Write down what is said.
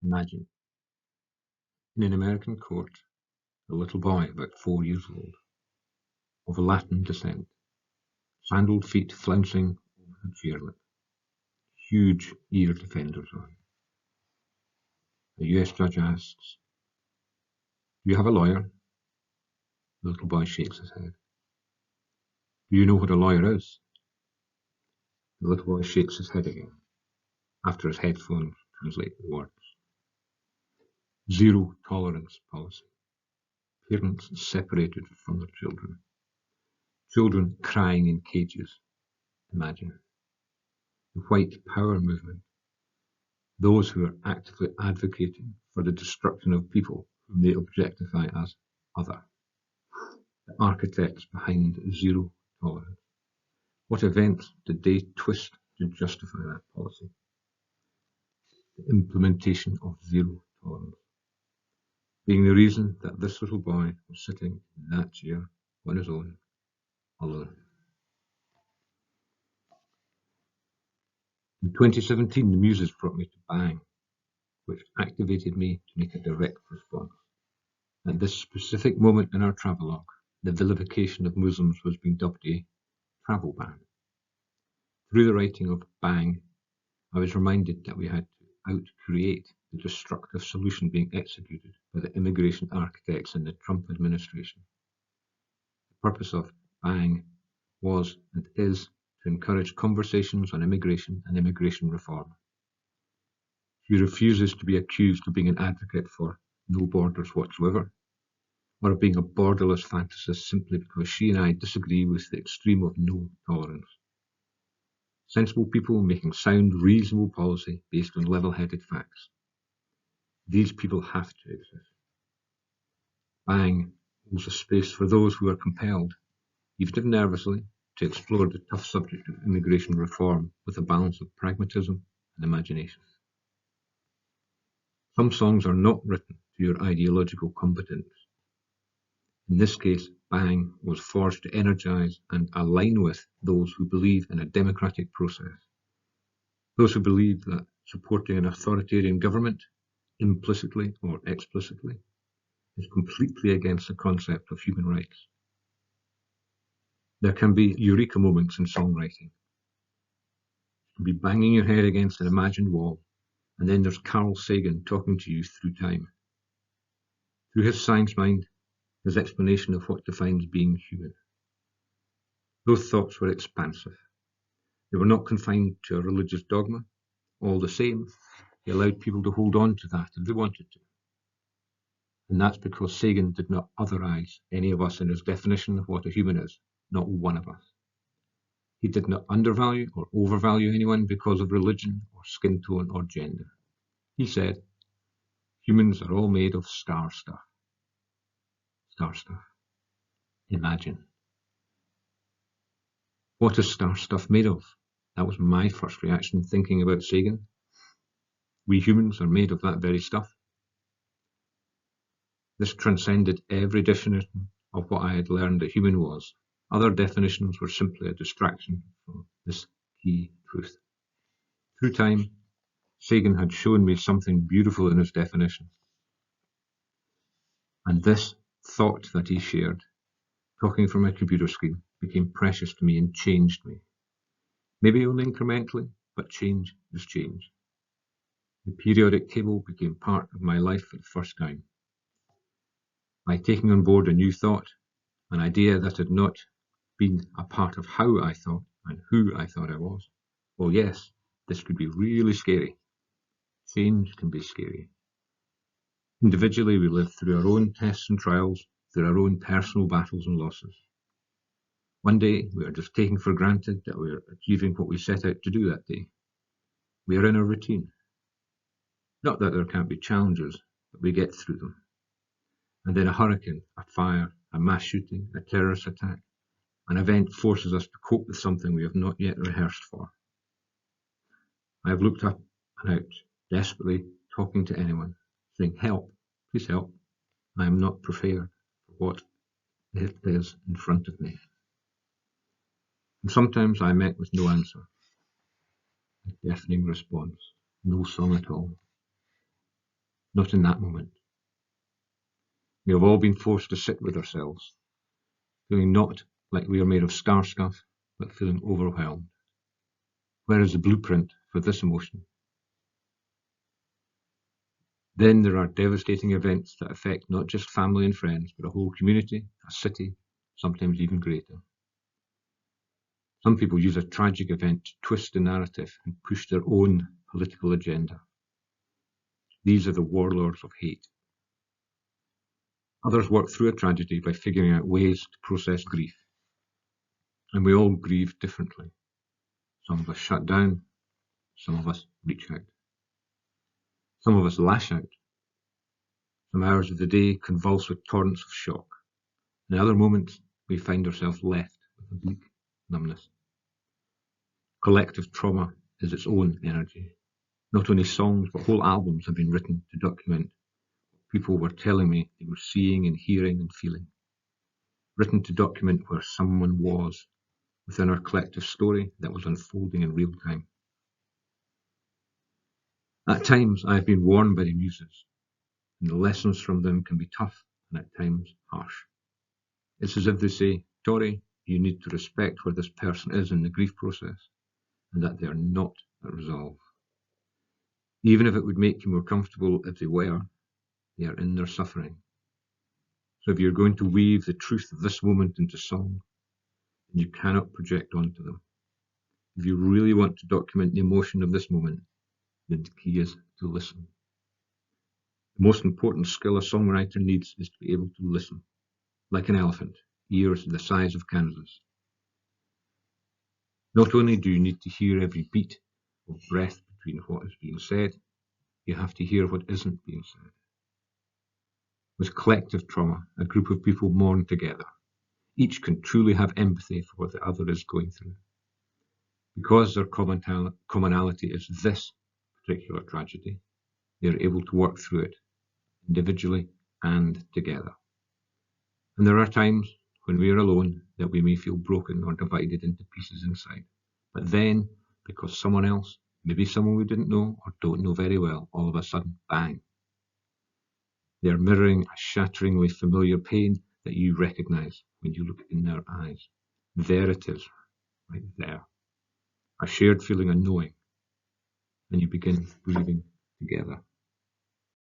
Imagine, in an American court, a little boy about 4 years old, of Latin descent, sandaled feet flouncing over the chairlet, huge ear defenders on. The US judge asks, "Do you have a lawyer?" The little boy shakes his head. "Do you know what a lawyer is?" The little boy shakes his head again, after his headphones translate the words. Zero tolerance policy. Parents separated from their children. Children crying in cages. Imagine. The white power movement. Those who are actively advocating for the destruction of people whom they objectify as other. The architects behind zero tolerance. What events did they twist to justify that policy? The implementation of zero tolerance, being the reason that this little boy was sitting in that chair on his own, alone. In 2017, the Muses brought me to Bang, which activated me to make a direct response. At this specific moment in our travelogue, the vilification of Muslims was being dubbed a travel ban. Through the writing of Bang, I was reminded that we had to out-create the destructive solution being executed by the immigration architects in the Trump administration. The purpose of Bang was and is to encourage conversations on immigration and immigration reform. She refuses to be accused of being an advocate for no borders whatsoever, or of being a borderless fantasist simply because she and I disagree with the extreme of no tolerance. Sensible people making sound, reasonable policy based on level-headed facts. These people have to exist. Bang holds a space for those who are compelled, even if nervously, to explore the tough subject of immigration reform with a balance of pragmatism and imagination. Some songs are not written to your ideological competence. In this case, Bang was forced to energize and align with those who believe in a democratic process. Those who believe that supporting an authoritarian government, implicitly or explicitly, is completely against the concept of human rights. There can be eureka moments in songwriting. You can be banging your head against an imagined wall, and then there's Carl Sagan talking to you through time. Through his science mind, his explanation of what defines being human. Those thoughts were expansive. They were not confined to a religious dogma. All the same, he allowed people to hold on to that if they wanted to. And that's because Sagan did not otherize any of us in his definition of what a human is, not one of us. He did not undervalue or overvalue anyone because of religion or skin tone or gender. He said, humans are all made of star stuff. Star stuff. Imagine. What is star stuff made of? That was my first reaction thinking about Sagan. We humans are made of that very stuff. This transcended every definition of what I had learned a human was. Other definitions were simply a distraction from this key truth. Through time, Sagan had shown me something beautiful in his definition. And this thought that he shared, talking from a computer screen, became precious to me and changed me. Maybe only incrementally, but change is change. The periodic table became part of my life for the first time. By taking on board a new thought, an idea that had not been a part of how I thought and who I thought I was. Oh yes, this could be really scary. Change can be scary. Individually, we live through our own tests and trials, through our own personal battles and losses. One day, we are just taking for granted that we are achieving what we set out to do that day. We are in a routine. Not that there can't be challenges, but we get through them. And then a hurricane, a fire, a mass shooting, a terrorist attack, an event forces us to cope with something we have not yet rehearsed for. I have looked up and out, desperately talking to anyone, saying, "Help, please help. I am not prepared for what it is in front of me." And sometimes I met with no answer, a deafening response, no song at all. not in that moment. We have all been forced to sit with ourselves, feeling not like we are made of star stuff, but feeling overwhelmed. Where is the blueprint for this emotion? Then there are devastating events that affect not just family and friends, but a whole community, a city, sometimes even greater. Some people use a tragic event to twist the narrative and push their own political agenda. These are the warlords of hate. Others work through a tragedy by figuring out ways to process grief. And we all grieve differently. Some of us shut down, some of us reach out. Some of us lash out. Some hours of the day convulse with torrents of shock. In other moments, we find ourselves left with a bleak numbness. Collective trauma is its own energy. Not only songs, but whole albums have been written to document what people were telling me they were seeing and hearing and feeling. Written to document where someone was within our collective story that was unfolding in real time. At times, I have been warned by the muses, and the lessons from them can be tough and at times harsh. It's as if they say, Tori, you need to respect where this person is in the grief process, and that they are not at resolve. Even if it would make you more comfortable if they were, they are in their suffering. So if you're going to weave the truth of this moment into song, then you cannot project onto them. If you really want to document the emotion of this moment, then the key is to listen. The most important skill a songwriter needs is to be able to listen, like an elephant, ears the size of Kansas. Not only do you need to hear every beat of breath between what is being said, you have to hear what isn't being said. With collective trauma, a group of people mourn together. Each can truly have empathy for what the other is going through. Because their commonality is this particular tragedy, they are able to work through it, individually and together. And there are times when we are alone that we may feel broken or divided into pieces inside. But then, because someone else, maybe someone we didn't know or don't know very well, all of a sudden, bang. They are mirroring a shatteringly familiar pain that you recognize when you look in their eyes. There it is, right there. A shared feeling of knowing, and you begin breathing together.